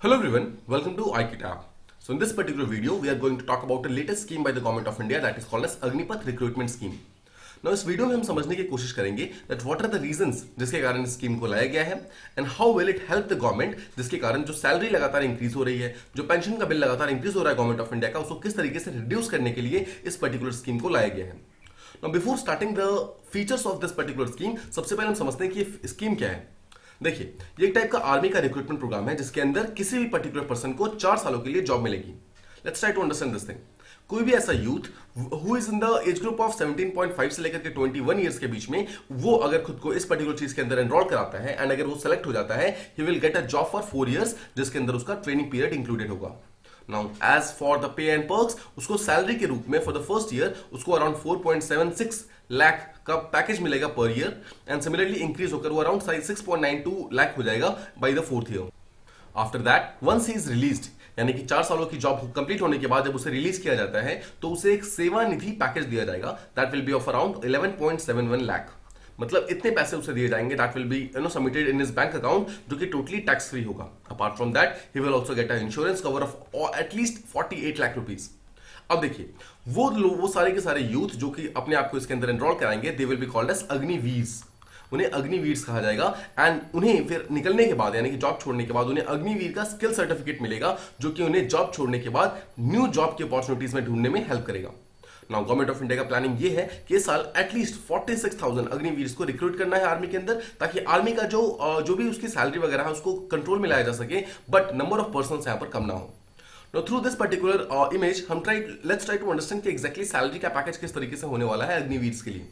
Hello everyone, welcome to iKitab. So in this particular video, we are going to talk about the latest scheme by the Government of India that is called as Agnipath Recruitment Scheme. Now इस video में हम समझने की कोशिश करेंगे that what are the reasons जिसके कारण इस स्कीम को लाया गया है and how will it help the government जिसके कारण जो सैलरी लगातार इंक्रीज हो रही है, जो पेंशन का बिल लगातार इंक्रीज हो रहा है गवर्नमेंट ऑफ इंडिया का, उसको किस तरीके से रिड्यूस करने के लिए इस पर्टिकुलर स्कीम को लाया गया है. Now before starting the features of this particular scheme, सबसे पहले हम समझते हैं कि ये स्कीम क्या है. देखिए, ये एक टाइप का आर्मी का रिक्रूटमेंट प्रोग्राम है जिसके अंदर किसी भी पर्टिकुलर पर्सन को 4 सालों के लिए जॉब मिलेगी. Let's try to understand this thing. कोई भी ऐसा youth who is in the age group of 17.5 से लेकर के 21 ईयर्स के बीच में, वो अगर खुद को इस पर्टिकुलर चीज के अंदर एनरोल कराता है एंड अगर वो सेलेक्ट हो जाता है, he will get a job for 4 years जिसके अंदर उसका ट्रेनिंग पीरियड इंक्लूडेड होगा. Now as for the pay and perks, उसको सैलरी के रूप में फॉर द फर्स्ट ईयर उसको अराउंड 4.76 लाख का पैकेज मिलेगा per year and similarly increase होकर वो अराउंड 6.92 लाख हो जाएगा by the 4th year. After that once he is released, यानी कि 4 सालों की जॉब कंप्लीट होने के बाद जब उसे रिलीज किया जाता है तो उसे एक सेवा निधि पैकेज दिया जाएगा that will B of around 11.71 lakh. मतलब इतने पैसे उसे दिए जाएंगे that will be submitted in his bank account, जो कि टोटली टैक्स फ्री होगा. Apart from that he will also get a insurance cover of at least 48 lakh rupees. अब देखिए, वो सारे के सारे यूथ जो कि अपने आप को इसके अंदर एनरोल कराएंगे, they will be called as Agniveers. उन्हें अग्निवीर्स कहा जाएगा एंड उन्हें फिर निकलने के बाद यानी कि जॉब छोड़ने के बाद उन्हें अग्निवीर का स्किल सर्टिफिकेट मिलेगा, जो कि उन्हें जॉब छोड़ने के बाद न्यू जॉब की अपॉर्चुनिटीज में ढूंढने में हेल्प करेगा. नाउ गवर्नमेंट ऑफ इंडिया का प्लानिंग ये है कि इस साल एटलीस्ट 46,000 अग्निवीर्स को रिक्रूट करना है आर्मी के अंदर, ताकि आर्मी का जो भी उसकी सैलरी वगैरह है उसको कंट्रोल में लाया जा सके, बट नंबर ऑफ पर्सन यहाँ पर कम ना हो. Now through this particular image let's try to understand कि exactly सैलरी का पैकेज किस तरीके से होने वाला है अग्निवीर्स के लिए.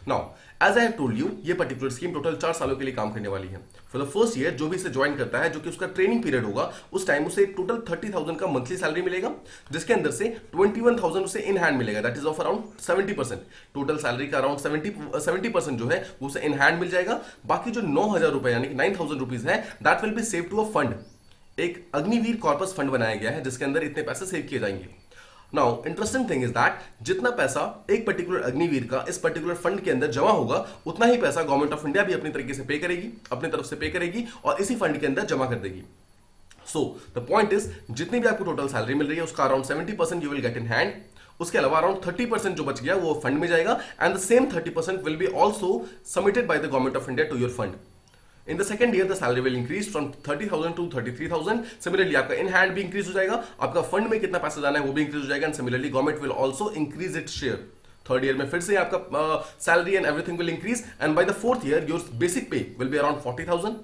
Now as I have told you, ये पर्टिकुलर स्कीम टोटल 4 सालों के लिए काम करने वाली है. फॉर द फर्स्ट ईयर जो भी इसे ज्वाइन करता है, जो कि उसका ट्रेनिंग पीरियड होगा, उस टाइम उसे टोटल 30,000 का मंथली सैलरी मिलेगा, जिसके अंदर से 21,000 उसे इन हैंड मिलेगा that is of around 70%. Total salary का अराउंड 70% जो है वो उसे इन हैंड मिल जाएगा. बाकी जो 9,000 रुपए यानी कि 9,000 रुपीज है that will be save to a fund. एक अग्निवीर कॉर्पस फंड बनाया गया है जिसके अंदर इतने पैसे सेव किए जाएंगे. Now interesting thing is that जितना पैसा एक पर्टिकुलर अग्निवीर का इस पर्टिकुलर फंड के अंदर जमा होगा, उतना ही पैसा गवर्नमेंट ऑफ इंडिया भी अपनी तरीके से पे करेगी, अपनी तरफ से पे करेगी और इसी फंड के अंदर जमा कर देगी. सो द पॉइंट इज, जितनी भी आपको टोटल सैलरी मिल रही है उसका around 70% you will get in hand. उसके अलावा अराउंड 30% जो बच गया वो फंड में जाएगा and the same 30% will be also submitted by the government of India to your fund. In the second year, the salary will increase from 30,000 to 33,000. Similarly, आपका in hand भी increase हो जाएगा, आपका फंड में कितना पैसा जाना है वो भी increase हो जाएगा and similarly government will also increase its share. Third year में फिर से आपका salary and everything will increase and by the fourth year your basic pay will be around 40,000.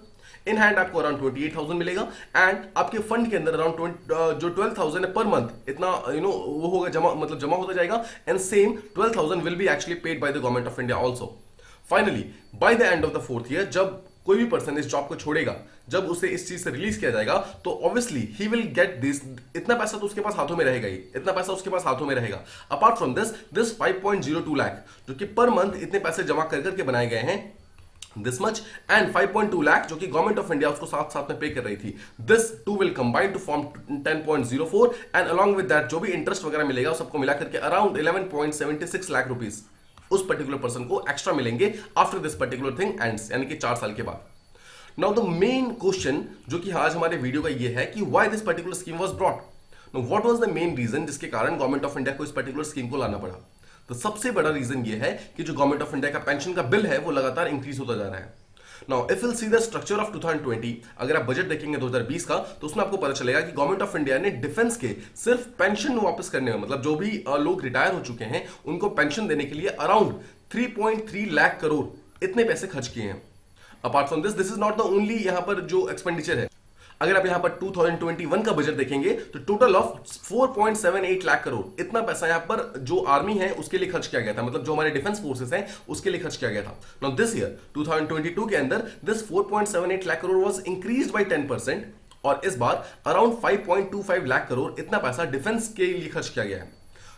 In hand आपको अराउंड 28,000 मिलेगा एंड आपके fund के अंदर around जो 12,000 है पर मंथ इतना वो होगा जमा, मतलब जमा होता जाएगा and same 12,000 will be actually paid by the government of India also. Finally by the end of the fourth year, जब कोई भी पर्सन इस जॉब को छोड़ेगा, जब उसे इस चीज से रिलीज किया जाएगा, तो obviously he will get this. इतना पैसा तो उसके पास हाथों में रहेगा ही, इतना पैसा उसके पास हाथों में रहेगा. अपार्ट फ्रॉम दिस 5.02 लाख जो कि पर मंथ इतने पैसे जमा कर करके बनाए गए हैं, दिस मच एंड 5.2 लाख जो कि गवर्नमेंट ऑफ इंडिया उसको साथ साथ में पे कर रही थी, this two will combine to form 10.04 and along with that जो भी इंटरेस्ट वगैरह मिलेगा सबको मिला करके अराउंड 11.76 लाख रुपीज उस पर्टिकुलर पर्सन को एक्स्ट्रा मिलेंगे after this particular thing ends, यानी कि 4 साल के बाद. नाउ द मेन क्वेश्चन जो कि आज हमारे वीडियो का ये है कि why this particular scheme was brought. Now what was the main reason जिसके कारण गवर्नमेंट ऑफ इंडिया को इस पर्टिकुलर स्कीम को लाना पड़ा. तो सबसे बड़ा रीजन ये है कि जो गवर्नमेंट ऑफ इंडिया का पेंशन का बिल है वो लगातार इंक्रीज होता जा रहा है. Now if will see the structure of 2020, अगर आप बजट देखेंगे 2020 का, तो उसमें आपको पता चलेगा कि गवर्नमेंट ऑफ इंडिया ने डिफेंस के सिर्फ पेंशन वापस करने में, मतलब जो भी लोग रिटायर हो चुके हैं उनको पेंशन देने के लिए अराउंड 3.3 लाख करोड़ इतने पैसे खर्च किए हैं. Apart from this is not the only यहां पर जो एक्सपेंडिचर है. अगर आप यहां पर 2021 का बजट देखेंगे तो टोटल ऑफ 4.78 लाख करोड़ इतना पैसा यहां पर जो आर्मी है उसके लिए खर्च किया गया था, मतलब जो हमारे डिफेंस फोर्सेस हैं उसके लिए खर्च किया गया था. नाउ दिस ईयर 2022 के अंदर this 4.78 lakh crore was increased by 10% और इस बार अराउंड 5.25 लाख करोड़ इतना पैसा डिफेंस के लिए खर्च किया गया है.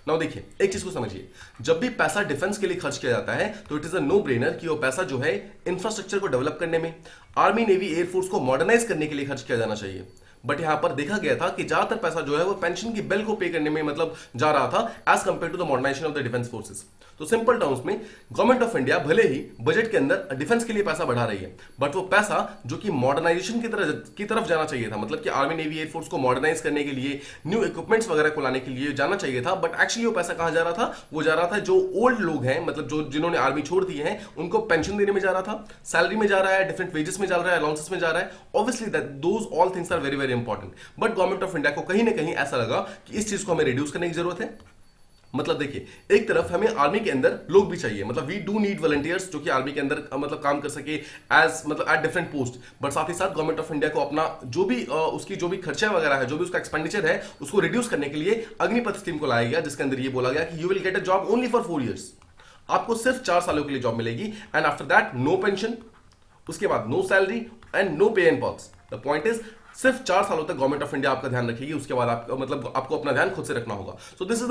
नाउ देखिए, एक चीज को समझिए, जब भी पैसा डिफेंस के लिए खर्च किया जाता है तो it is a no brainer कि वो पैसा जो है इंफ्रास्ट्रक्चर को डेवलप करने में, आर्मी नेवी एयरफोर्स को मॉडर्नाइज करने के लिए खर्च किया जाना चाहिए. बट यहां पर देखा गया था कि ज्यादातर पैसा जो है वो पेंशन की बिल को पे करने में मतलब जा रहा था as compare to the modernisation of the defence forces. तो सिंपल टर्म्स में गवर्नमेंट ऑफ इंडिया भले ही बजट के अंदर डिफेंस के लिए पैसा बढ़ा रही है, बट वो पैसा जो कि मॉडर्नाइजेशन की तरफ जाना चाहिए था, मतलब कि आर्मी नेवी एयरफोर्स को मॉडर्नाइज करने के लिए, न्यू इक्विपमेंट्स वगैरह को लाने के लिए जाना चाहिए था, बट एक्चुअली वो पैसा कहां जा रहा था? वो जा रहा था जो ओल्ड लोग हैं, मतलब जो जिन्होंने आर्मी छोड़ दी है, उनको पेंशन देने में जा रहा था, सैलरी में जा रहा है, डिफरेंट वेजेस में जा रहा है, अलाउंसेस में जा रहा है। Obviously that those all things are very very important, but government of India को कहीं ना कहीं ऐसा लगा कि इस चीज को हमें रिड्यूस करने की जरूरत है। मतलब देखिए, एक तरफ हमें आर्मी के अंदर लोग भी चाहिए, मतलब वी डू नीड वॉलंटियर्स जो कि आर्मी के अंदर मतलब काम कर सके एज मतलब एट डिफरेंट पोस्ट, बट साथ ही साथ गवर्नमेंट ऑफ इंडिया को अपना जो भी उसकी जो भी खर्चा वगैरह है, जो भी उसका एक्सपेंडिचर है, उसको रिड्यूस करने के लिए अग्निपथ स्कीम को लाया गया, जिसके अंदर ये बोला गया कि you will get a job only for 4 years। आपको सिर्फ 4 सालों के लिए जॉब मिलेगी, and after that no pension, उसके बाद no salary and no pay and perks. The point is सिर्फ 4 सालों तक गवर्नमेंट ऑफ इंडिया आपका ध्यान रखेगी, उसके बाद आपका मतलब आपको अपना ध्यान खुद से रखना होगा। So this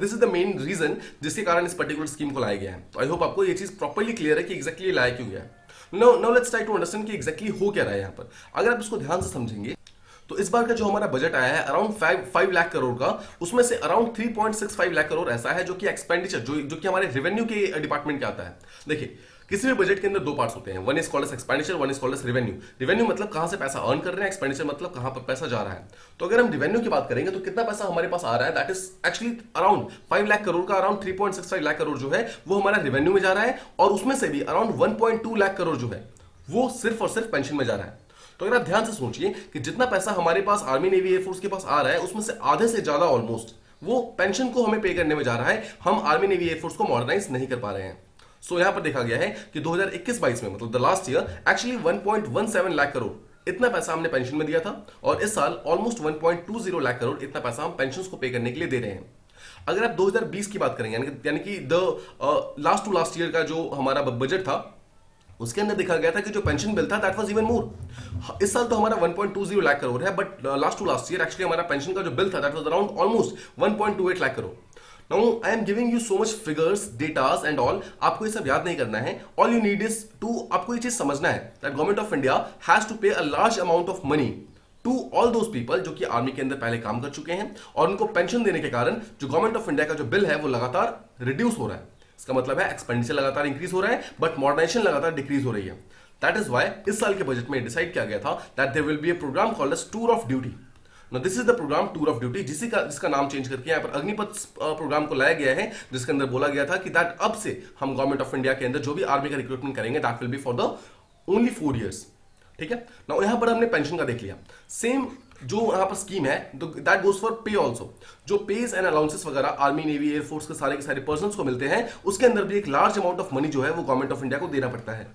is the main reason जिसके कारण इस पर्टिकुलर स्कीम को लाया गया है। तो आई होप आपको ये चीज प्रॉपर्ली क्लियर है कि एग्जैक्टली लाया क्यों गया है। Now let's try to understand कि एग्जैक्टली हो क्या रहा है यहाँ पर। अगर आप इसको ध्यान से समझेंगे तो इस बार का जो हमारा बजट आया है अराउंड 5 लाख करोड़ का, उसमें से अराउंड 3.65 लाख करोड़ ऐसा है जो कि एक्सपेंडिचर जो कि हमारे रेवेन्यू के डिपार्टमेंट का आता है। देखिए, किसी भी बजट के अंदर 2 पार्ट्स होते हैं, one is called as expenditure, one is called as revenue. Revenue मतलब कहां से पैसा अर्न कर रहे हैं, एक्सपेंडिचर मतलब कहां पर पैसा जा रहा है। तो अगर हम रेवेन्यू की बात करेंगे तो कितना पैसा हमारे पास आ रहा है, that is actually around 5 lakh crore का अराउंड 3.65 लाख करोड़ जो है वो हमारा रेवेन्यू में जा रहा है, और उसमें से भी अराउंड 1.2 लाख करोड़ जो है वो सिर्फ और सिर्फ पेंशन में जा रहा है। तो अगर आप ध्यान से सोचिए कि जितना पैसा हमारे पास आर्मी नेवी एयरफोर्स के पास आ रहा है, उसमें से आधे से ज्यादा ऑलमोस्ट वो पेंशन को हमें पे करने में जा रहा है। हम आर्मी नेवी एयरफोर्स को मॉडर्नाइज नहीं कर पा रहे हैं। सो यहां पर देखा गया है कि 2021-22 में मतलब the last year actually 1.17 lakh crore इतना पैसा हमने पेंशन में दिया था, और इस साल ऑलमोस्ट 1.20 लाख करोड़ इतना पैसा हम पेंशन को पे करने के लिए दे रहे हैं। अगर आप 2020 की बात करेंगे, यानी कि the last to last year का जो हमारा बजट था, उसके अंदर देखा गया था कि जो पेंशन बिल था दैट वाज इवन मोर। इस साल तो हमारा 1.20 लाख करोड़ है, but last to last year actually हमारा पेंशन का जो बिल था that was around almost 1.28 lakh crore. Now I am giving you so much figures, datas and all. आपको ये सब याद नहीं करना है। All you need is to आपको ये चीज समझना है that government of India has to pay a large amount of money to all those people जो कि आर्मी के अंदर पहले काम कर चुके हैं, और उनको पेंशन देने के कारण जो गवर्नमेंट ऑफ इंडिया का जो बिल है वो लगातार रिड्यूस हो रहा है। इसका मतलब है एक्सपेंडिचर लगातार इंक्रीज हो रहा है, बट मॉडर्नाइजेशन लगातार डिक्रीज हो रही है। दैट इज वाई इस साल के बजट में डिसाइड किया गया था that there will be a program called as tour of duty. Now this is the program tour of duty, जिसका नाम चेंज करके यहाँ पर अग्निपथ प्रोग्राम को लाया गया है, जिसके अंदर बोला गया था कि दैट अब से हम गवर्नमेंट ऑफ इंडिया के अंदर जो भी आर्मी का रिक्रूटमेंट करेंगे that will B for the only 4 years। ठीक है ना, यहाँ पर हमने पेंशन का देख लिया। सेम जो यहाँ पर स्कीम है दैट गोज फॉर पे ऑल्सो। जो पेज एंड अलाउंसेस वगैरह आर्मी नेवी एयरफोर्स के सारे पर्सन को मिलते हैं, उसके अंदर भी एक लार्ज अमाउंट ऑफ मनी जो है वो गवर्नमेंट ऑफ इंडिया को देना पड़ता है।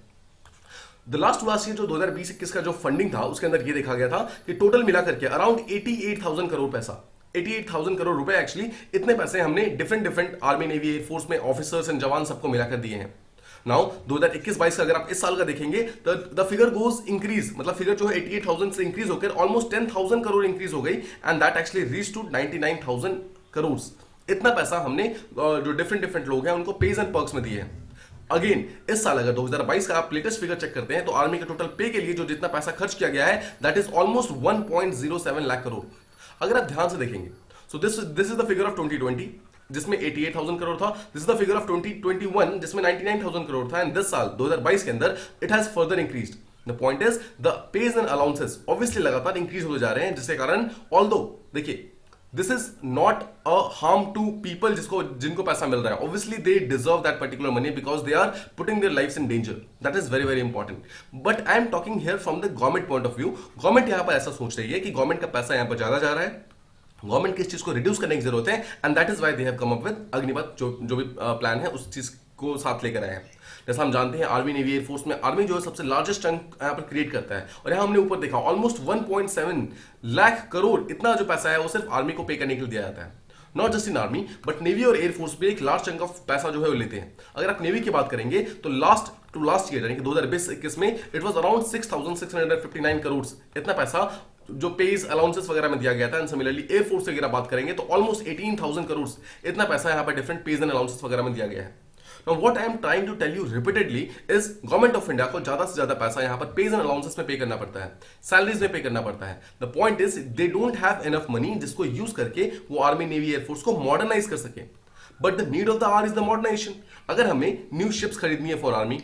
The last to last year जो 2020-21 का जो फंडिंग था उसके अंदर ये देखा गया था कि टोटल मिला करके अराउंड 88,000 करोड़ पैसा, 88,000 करोड़ रुपए एक्चुअली, इतने पैसे हमने डिफरेंट आर्मी नेवी एयरफोर्स में ऑफिसर्स एंड जवान सबको मिलाकर दिए हैं। नाउ 2021-22 का अगर आप इस साल का देखेंगे तो द फिगर गोज इंक्रीज, मतलब फिगर जो है 88,000 से इंक्रीज होकर ऑलमोस्ट 10,000 करोड़ इंक्रीज हो गई, and that actually reach to 99,000 crore. इतना पैसा हमने जो डिफरेंट लोग हैं उनको पेज एंड पर्क्स में दिए हैं। अगेन इस साल अगर 2022 का आप लेटेस्ट फिगर चेक करते हैं तो आर्मी के टोटल पे के लिए जो जितना पैसा खर्च किया गया है that is almost 1.07 lakh crore. अगर आप ध्यान से देखेंगे सो this is the figure of 2020 जिसमें 88,000 करोड़ था, this is the figure of 2021 जिसमें 99,000 करोड़ था, एंड दिस साल 2022 के अंदर it has further increased. The point is the pays and allowances obviously लगातार इंक्रीज होते जा रहे हैं, जिसके कारण ऑल्दो देखिए this is not a harm to people जिनको पैसा मिल रहा है, obviously they deserve that particular money because they are putting their lives in danger. That is very very important, but I am talking here from the government point of view. Government यहाँ पर ऐसा सोच रही है कि government का पैसा यहाँ पर ज्यादा जा रहा है, गवर्नमेंट की इस चीज को रिड्यूस करने की जरूरत है, and that is why they have come up with Agnipath जो भी प्लान है उस चीज को साथ लेकर आए हैं। जैसा हम जानते हैं आर्मी नेवी एयरफोर्स में आर्मी जो है सबसे लार्जेस्ट चंक यहाँ पर क्रिएट करता है, और यहाँ हमने ऊपर देखा ऑलमोस्ट 1.7 लाख करोड़ इतना जो पैसा है वो सिर्फ आर्मी को पे करने के लिए दिया जाता है। Not just in army but navy और एयरफोर्स भी एक लार्ज चंक ऑफ पैसा जो है वो लेते हैं। अगर आप नेवी की बात करेंगे तो लास्ट टू लास्ट ईयर यानी कि 2020-21 में इट वाज अराउंड 6,659 करोड़ इतना पैसा जो पेज अलाउंसेस वगैरह में दिया गया था। एंड सिमिलरली एयरफोर्स की अगर बात करेंगे तो ऑलमोस्ट 18,000 करोड़ इतना पैसा यहाँ पर डिफरेंट पेज एंड अलाउंसेस वगैरह में दिया गया है। Now what I am trying to tell you repeatedly is government of India को ज्यादा से ज्यादा पैसा यहां पर पेज एंड अलाउंसेस में पे करना पड़ता है, सैलरीज में पे करना पड़ता है। The point is they don't have enough money जिसको यूज करके वो आर्मी, नेवी, एयरफोर्स को मॉडर्नाइज कर सके। But the need of the hour is the modernization. अगर हमें न्यू शिप्स खरीदनी है फॉर आर्मी,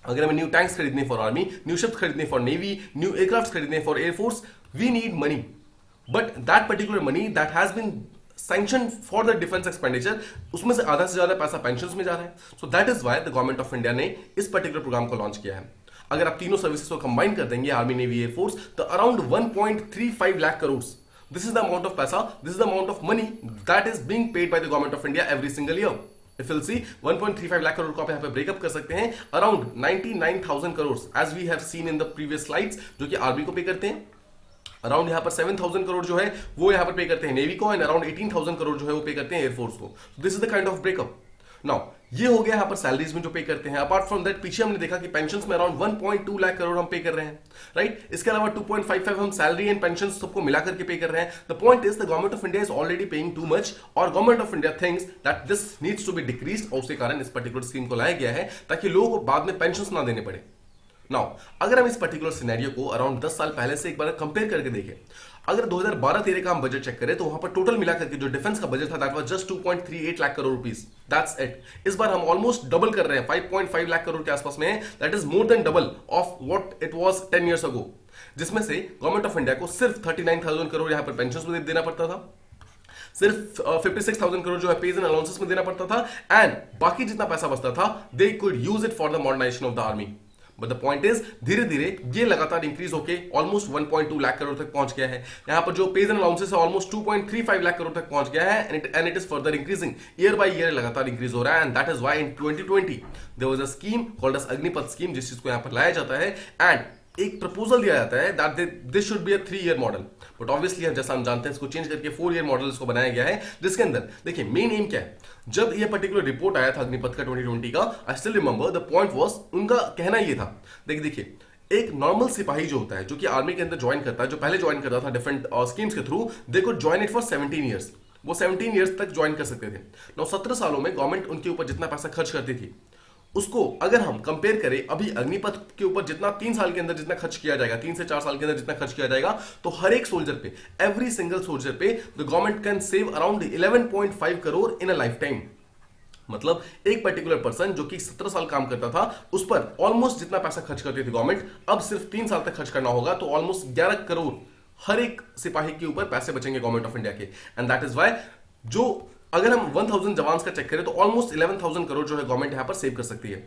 अगर हमें न्यू टैंक्स खरीदने फॉर आर्मी, न्यू शिप्स खरीदने फॉर नेवी, न्यू एयरक्राफ्ट खरीदने for air force, we need money. But that particular money that has been sanction for the defence expenditure, उसमें से आधा से ज्यादा पैसा पेंशन में जा रहा है। So that is why the government of India ने इस पर्टिकुलर प्रोग्राम को लॉन्च किया है। अगर आप तीनों सर्विसेज को कंबाइन कर देंगे, आर्मी, नेवी, एयरफोर्स, तो around 1.35 lakh crore, this is the amount of पैसा, this is the amount of money that is being paid by the government of India every single year. If you'll see 1.35 lakh crore को आप यहाँ पे breakup कर सकते हैं around 99,000 crore as we have seen in the previous slides, जो कि army को पे करते हैं। अराउंड यहाँ पर 7,000 करोड़ जो है वो यहाँ पर पे करते हैं नेवी को, एंड अराउंड 18,000 करोड़ जो है वो पे करते हैं एयरफोर्स को। This is the kind of breakup. Now ये हो गया यहाँ पर सैलरीज में जो पे करते हैं। अपार्ट फ्रॉम दैट पीछे हमने देखा कि पेंशन्स में अराउंड 1.2 लाख करोड़ हम पे कर रहे हैं, राइट। इसके अलावा 2.55 हम सैलरी एंड पेंशन सबको मिला करके पे कर रहे हैं। The point is the government of India is already paying too much, और government of India thinks that this needs to be decreased, और उसके कारण इस पर्टिकुलर स्कीम को लाया गया है ताकि लोगों को बाद में पेंशन ना देने पड़े। नाउ अगर हम इस पर्टिकुलर सिनेरियो को अराउंड 10 साल पहले से एक बार कंपेयर करके देखें, अगर 2012-13 का हम बजट चेक करें तो वहां पर टोटल मिला करके जो डिफेंस का बजट था that was just 2.38 lakh crore rupees, that's it. इस बार हम ऑलमोस्ट डबल कर रहे हैं, 5.5 लाख करोड़ के आसपास में है, that is more than double of what it was 10 years ago, जिसमें से गवर्नमेंट ऑफ इंडिया को सिर्फ 39,000 करोड़ यहां पर पेंशन में देना पड़ता था, सिर्फ 56,000 करोड़ जो है पेज एंड अलाउंसेस में देना पड़ता था, एंड बाकी जितना पैसा बचता था they could use it for the modernisation of the army. But the point is धीरे धीरे ये लगातार इंक्रीज होके ऑलमोस्ट 1.2 लाख करोड़ तक पहुंच गया है। यहां पर जो पेज एंड अलाउंसेस है ऑलमोस्ट 2.35 लाख करोड़ तक पहुंच गया है, and it is further increasing year by year, लगातार इंक्रीज हो रहा है। And that is why in 2020 there was a scheme called as Agnipath scheme, जिस चीज को यहां पर लाया जाता है, एंड एक प्रपोजल दिया जाता है that this should be a 3-year model. But obviously जैसा हम जानते हैं इसको चेंज करके 4-year मॉडल इसको बनाया गया है, जिसके अंदर देखिए मेन एम क्या है। जब ये पर्टिकुलर रिपोर्ट आया था अग्निपथ का 2020 का, I still remember the point was, उनका कहना ये था, देखिए एक नॉर्मल सिपाही जो होता है, जो कि आर्मी के अंदर ज्वाइन करता है, जो पहले ज्वाइन करता था डिफरेंट स्कीम्स के through, they could join it for 17 years, वो 17 ईयर्स तक ज्वाइन कर सकते थे। 17 सालों में गवर्नमेंट उनके ऊपर जितना पैसा खर्च करती थी, उसको अगर हम कंपेयर करें अभी अग्निपथ के ऊपर जितना 3 साल के अंदर जितना खर्च किया जाएगा, 3 से 4 साल के अंदर जितना खर्च किया जाएगा, तो हर एक सोल्जर पे, एवरी सिंगल सोल्जर पे the government can save around 11.5 crore in a life time. मतलब एक पर्टिकुलर पर्सन जो कि 17 साल काम करता था, उस पर ऑलमोस्ट जितना पैसा खर्च करती थी गवर्नमेंट, अब सिर्फ 3 साल तक खर्च करना होगा, तो ऑलमोस्ट 11 करोड़ हर एक सिपाही के ऊपर पैसे बचेंगे गवर्नमेंट ऑफ इंडिया के। एंड दैट इज वाई जो अगर हम 1000 जवान का चेक करें तो ऑलमोस्ट 11,000 करोड़ जो है गवर्नमेंट यहां पर सेव कर सकती है।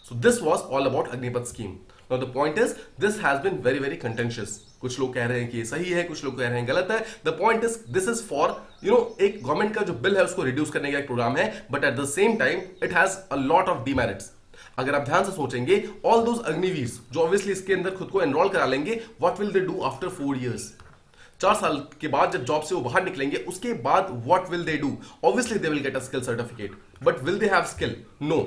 So this was all about Agnipath scheme. Now the point is this has been very very contentious. कुछ लोग कह रहे हैं कि ये सही है, कुछ लोग कह रहे हैं गलत है। The point is this is for एक गवर्नमेंट का जो बिल है उसको रिड्यूस करने का एक प्रोग्राम है, but at the same time it has a lot of demerits. अगर आप ध्यान से सोचेंगे, ऑल दोज अग्निवीर्स जो ऑब्वियसली इसके अंदर खुद को एनरोल करा लेंगे, what will they do after 4 years? 4 साल के बाद जब जॉब से वो बाहर निकलेंगे, उसके बाद what will they do? Obviously they will get a skill certificate, but will they have skill? No,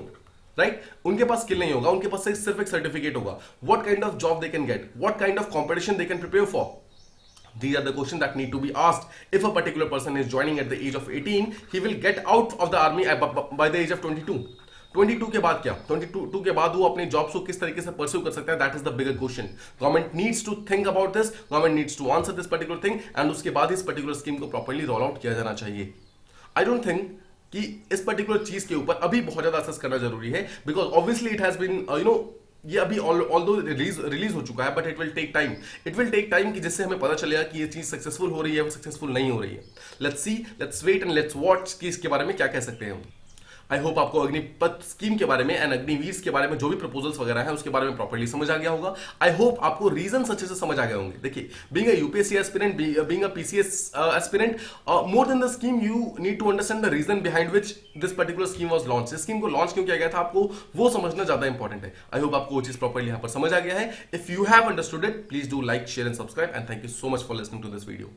right? उनके पास स्किल नहीं होगा, उनके पास सिर्फ एक सर्टिफिकेट होगा। What kind of job they can get, what kind of competition they can prepare for? These are the questions that need to be asked. If a particular person is joining at the age of 18, he will get out of the army by the age of 22. 22 के बाद क्या? 22 के बाद वो अपनी jobs को किस तरीके से परस्यू कर सकता है? That is the bigger question. Government needs to think about this, government needs to answer this particular thing, and उसके बाद इस पर्टिकुलर स्कीम को प्रॉपर्ली रोल आउट किया जाना चाहिए. आई डोंट थिंक कि इस पर्टिकुलर चीज के ऊपर अभी बहुत ज्यादा असेस करना जरूरी है, because obviously it has been ये अभी ऑल्दो रिलीज हो चुका है, but it will take time. It will take time कि जिससे हमें पता चलेगा कि ये चीज सक्सेसफुल हो रही है, वो सक्सेसफुल नहीं हो रही है. Let's see, let's wait and let's watch कि इसके बारे में क्या कह सकते हैं. आई होप आपको अग्निपथ स्कीम के बारे में एंड अग्निवीर के बारे में जो भी प्रपोजल्स वगैरह हैं उसके बारे में प्रॉपर्ली समझ आ गया होगा. आई होप आपको रीजंस अच्छे से समझ आ गए होंगे. देखिए, being a UPSC aspirant, being a PCS aspirant, more than the scheme you need to understand the reason behind which this particular scheme was launch. इस स्कीम को लॉन्च क्यों किया गया था, आपको वो समझना ज्यादा इंपॉर्टेंट है. आई होप आपको वो चीज प्रॉपर्ली यहाँ पर समझ आ गया है. If you have understood it, please do like, share and subscribe, and thank you so much for listening to this video.